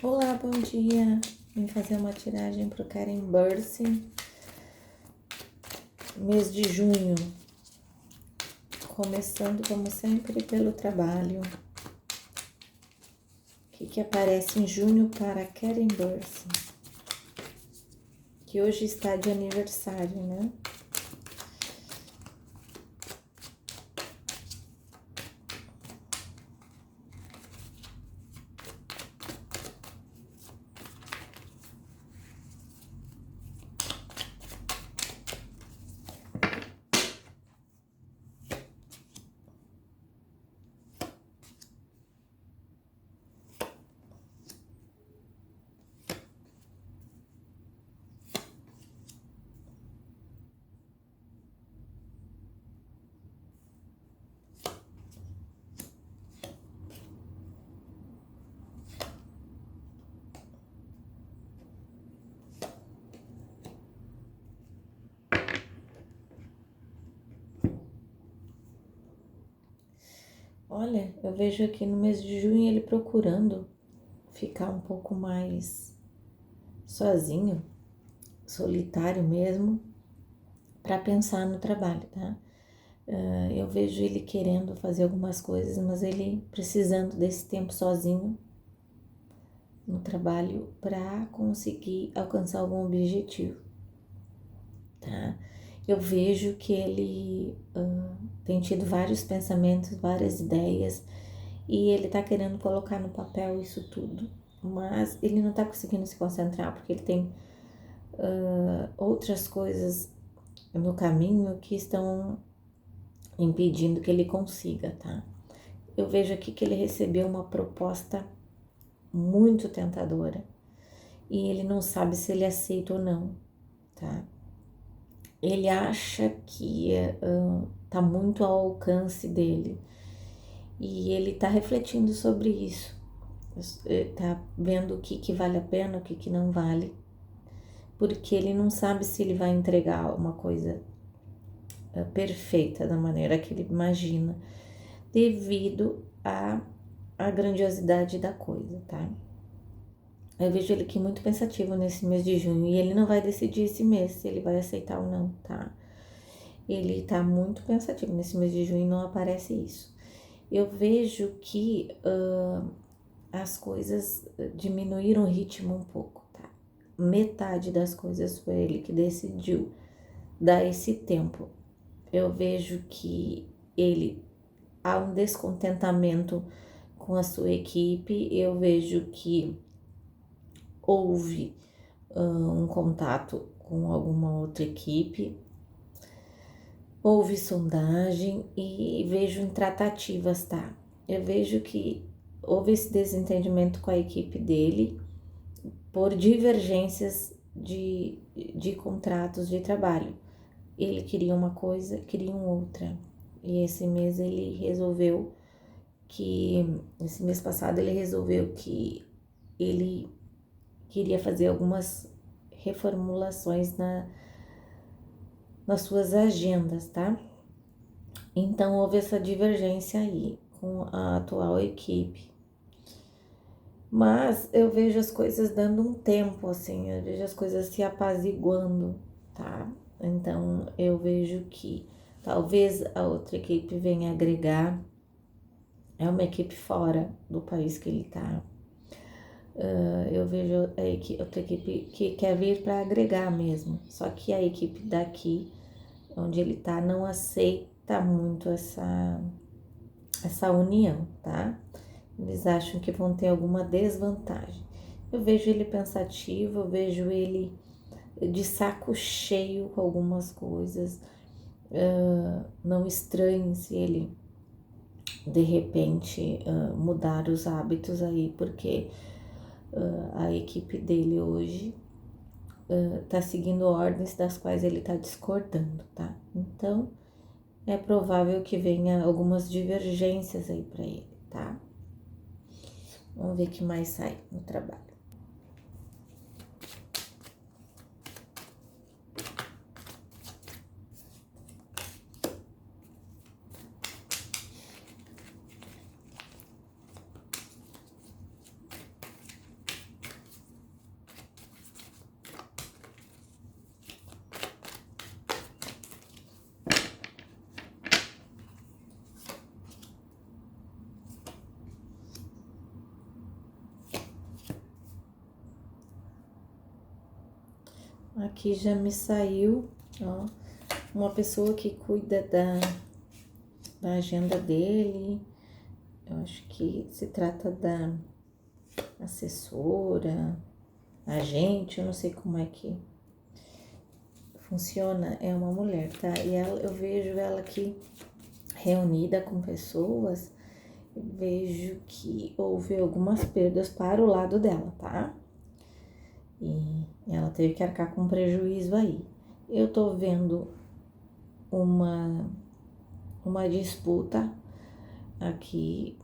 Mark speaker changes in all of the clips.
Speaker 1: Olá, bom dia. Vim fazer uma tiragem pro Karen Bursi, mês de junho, começando como sempre pelo trabalho. O que aparece em junho para Karen Bursi, que hoje está de aniversário, né? Olha, eu vejo aqui no mês de junho ele procurando ficar um pouco mais sozinho, solitário mesmo, para pensar no trabalho, tá? Eu vejo ele querendo fazer algumas coisas, mas ele precisando desse tempo sozinho no trabalho para conseguir alcançar algum objetivo, tá? Eu vejo que ele tem tido vários pensamentos, várias ideias e ele tá querendo colocar no papel isso tudo, mas ele não tá conseguindo se concentrar porque ele tem outras coisas no caminho que estão impedindo que ele consiga, tá? Eu vejo aqui que ele recebeu uma proposta muito tentadora e ele não sabe se ele aceita ou não, tá? Ele acha que tá muito ao alcance dele e ele tá refletindo sobre isso, tá vendo o que vale a pena, o que não vale, porque ele não sabe se ele vai entregar uma coisa perfeita da maneira que ele imagina, devido à grandiosidade da coisa, tá? Eu vejo ele aqui muito pensativo nesse mês de junho e ele não vai decidir esse mês se ele vai aceitar ou não, tá? Ele tá muito pensativo nesse mês de junho e não aparece isso. Eu vejo que as coisas diminuíram o ritmo um pouco, tá? Metade das coisas foi ele que decidiu dar esse tempo. Eu vejo que ele há um descontentamento com a sua equipe, eu vejo que houve um contato com alguma outra equipe, houve sondagem e vejo em tratativas, tá? Eu vejo que houve esse desentendimento com a equipe dele por divergências de contratos de trabalho. Ele queria uma coisa, queriam outra. E esse mês esse mês passado ele resolveu que ele queria fazer algumas reformulações nas suas agendas, tá? Então houve essa divergência aí com a atual equipe. Mas eu vejo as coisas dando um tempo, assim, eu vejo as coisas se apaziguando, tá? Então eu vejo que talvez a outra equipe venha agregar, é uma equipe fora do país que ele tá. Eu vejo outra equipe que quer vir para agregar mesmo, só que a equipe daqui, onde ele tá, não aceita muito essa união, tá? Eles acham que vão ter alguma desvantagem. Eu vejo ele pensativo, eu vejo ele de saco cheio com algumas coisas. Não estranhe se ele de repente mudar os hábitos aí, porque a equipe dele hoje tá seguindo ordens das quais ele tá discordando, tá? Então é provável que venha algumas divergências aí para ele, tá? Vamos ver o que mais sai no trabalho. Aqui já me saiu, ó, uma pessoa que cuida da agenda dele. Eu acho que se trata da assessora, agente, eu não sei como é que funciona. É uma mulher, tá? E eu vejo ela aqui reunida com pessoas. Vejo que houve algumas perdas para o lado dela, tá? E ela teve que arcar com prejuízo aí. Eu tô vendo uma disputa aqui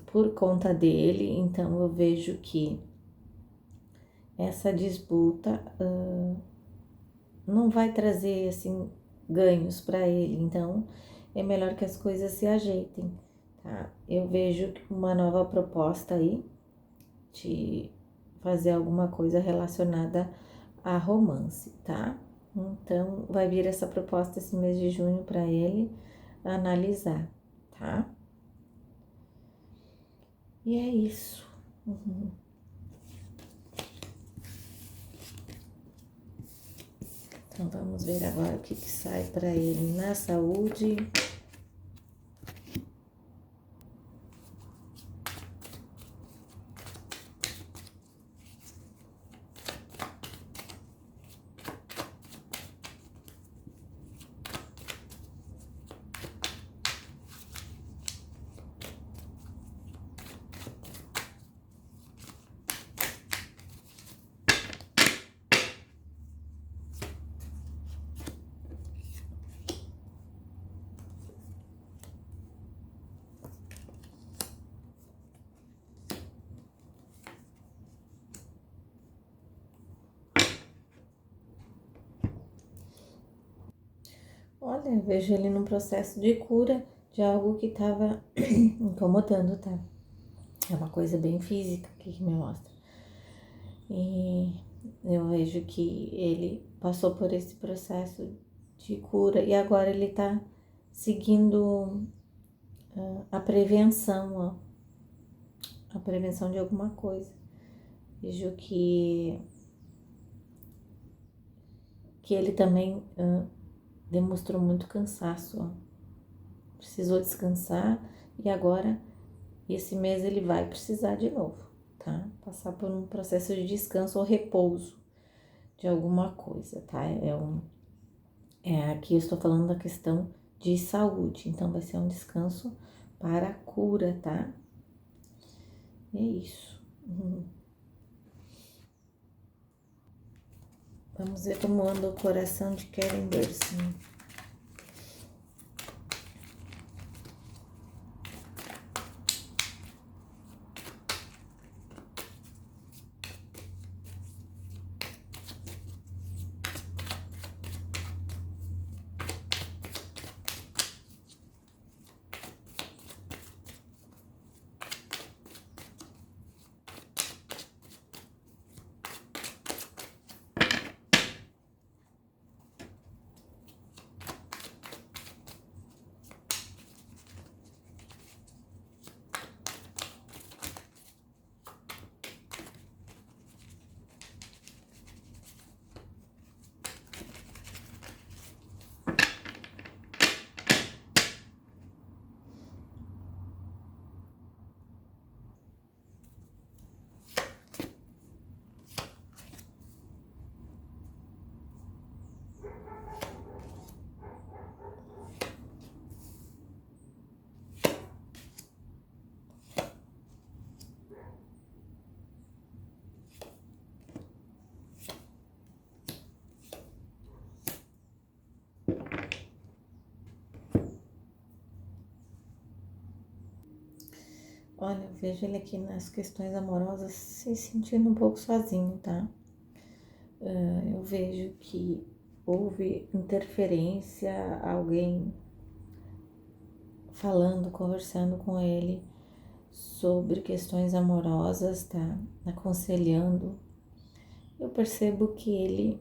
Speaker 1: por conta dele, então eu vejo que essa disputa não vai trazer assim ganhos para ele, então é melhor que as coisas se ajeitem, tá? Eu vejo uma nova proposta aí de fazer alguma coisa relacionada a romance, tá? Então vai vir essa proposta esse mês de junho para ele analisar, tá? E é isso. Então vamos ver agora o que sai para ele na saúde. Olha, eu vejo ele num processo de cura de algo que estava incomodando, tá? É uma coisa bem física aqui que me mostra. E eu vejo que ele passou por esse processo de cura e agora ele tá seguindo a prevenção, ó, a prevenção de alguma coisa. Vejo que ele também demonstrou muito cansaço, ó. Precisou descansar e agora esse mês ele vai precisar de novo, tá? Passar por um processo de descanso ou repouso de alguma coisa, tá? Aqui eu estou falando da questão de saúde, então vai ser um descanso para a cura, tá? É isso. Vamos ver como anda o coração de Karen Bursin. Olha, eu vejo ele aqui nas questões amorosas se sentindo um pouco sozinho, tá? Eu vejo que houve interferência, alguém falando, conversando com ele sobre questões amorosas, tá? Aconselhando. Eu percebo que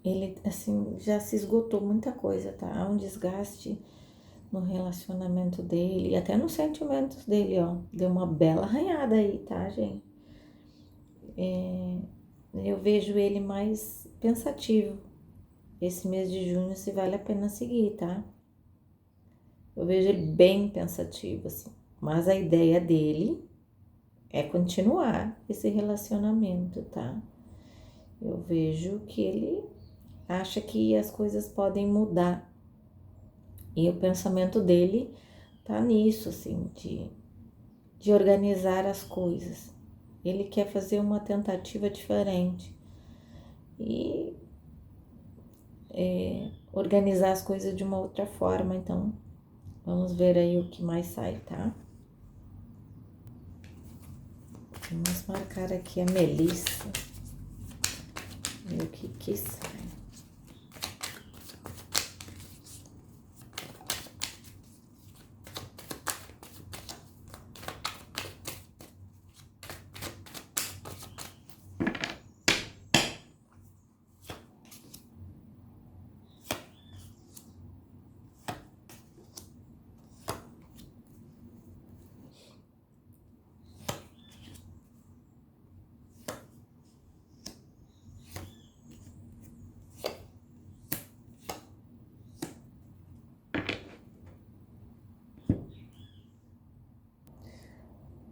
Speaker 1: ele assim, já se esgotou muita coisa, tá? Há um desgaste no relacionamento dele e até nos sentimentos dele, ó. Deu uma bela arranhada aí, tá, gente? eu vejo ele mais pensativo. Esse mês de junho, se vale a pena seguir, tá? Eu vejo ele bem pensativo, assim. Mas a ideia dele é continuar esse relacionamento, tá? Eu vejo que ele acha que as coisas podem mudar. E o pensamento dele tá nisso, assim, de organizar as coisas. Ele quer fazer uma tentativa diferente e organizar as coisas de uma outra forma. Então, vamos ver aí o que mais sai, tá? Vamos marcar aqui a Melissa. Ver o que sai.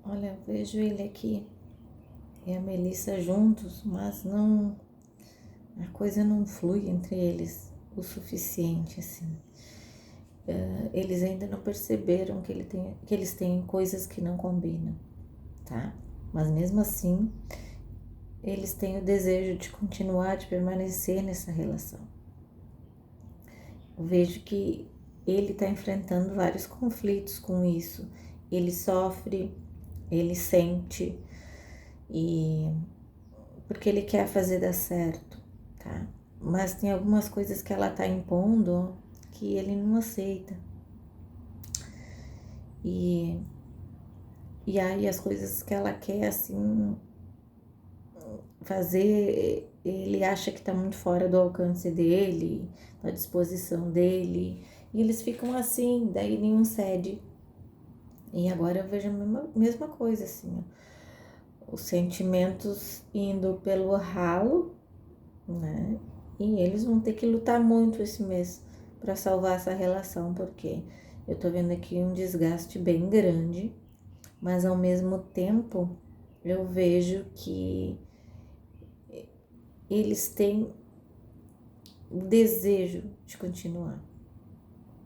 Speaker 1: Olha, eu vejo ele aqui e a Melissa juntos, mas não, a coisa não flui entre eles o suficiente, assim. Eles ainda não perceberam que eles têm coisas que não combinam, tá? Mas mesmo assim, eles têm o desejo de continuar, de permanecer nessa relação. Eu vejo que ele está enfrentando vários conflitos com isso. Ele sofre, ele sente, e porque ele quer fazer dar certo, tá? Mas tem algumas coisas que ela tá impondo que ele não aceita. E aí as coisas que ela quer, assim, fazer, ele acha que tá muito fora do alcance dele, da disposição dele. E eles ficam assim, daí nenhum cede. E agora eu vejo a mesma coisa, assim, ó. Os sentimentos indo pelo ralo, né? E eles vão ter que lutar muito esse mês para salvar essa relação, porque eu tô vendo aqui um desgaste bem grande, mas ao mesmo tempo eu vejo que eles têm o desejo de continuar,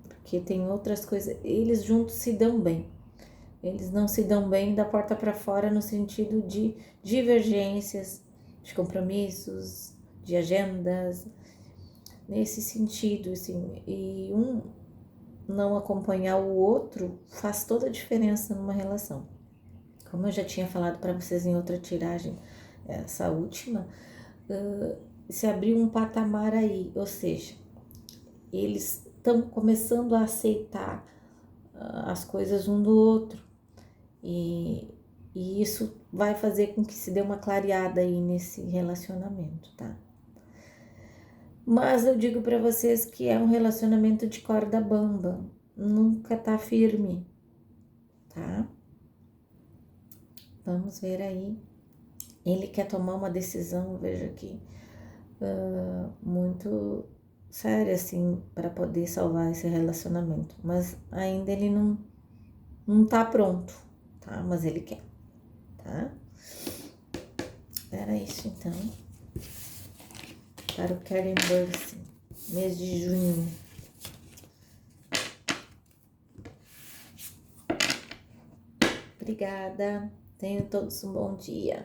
Speaker 1: porque tem outras coisas, eles juntos se dão bem. Eles não se dão bem da porta para fora no sentido de divergências, de compromissos, de agendas, nesse sentido, assim, e um não acompanhar o outro faz toda a diferença numa relação. Como eu já tinha falado para vocês em outra tiragem, essa última, se abriu um patamar aí, ou seja, eles estão começando a aceitar as coisas um do outro, e isso vai fazer com que se dê uma clareada aí nesse relacionamento, tá? Mas eu digo para vocês que é um relacionamento de corda bamba, nunca tá firme, tá? Vamos ver aí. Ele quer tomar uma decisão, veja aqui, muito séria, assim, para poder salvar esse relacionamento. Mas ainda ele não tá pronto, tá? Mas ele quer, tá? Era isso, então. Para o Karen Bursi, mês de junho. Obrigada. Tenham todos um bom dia.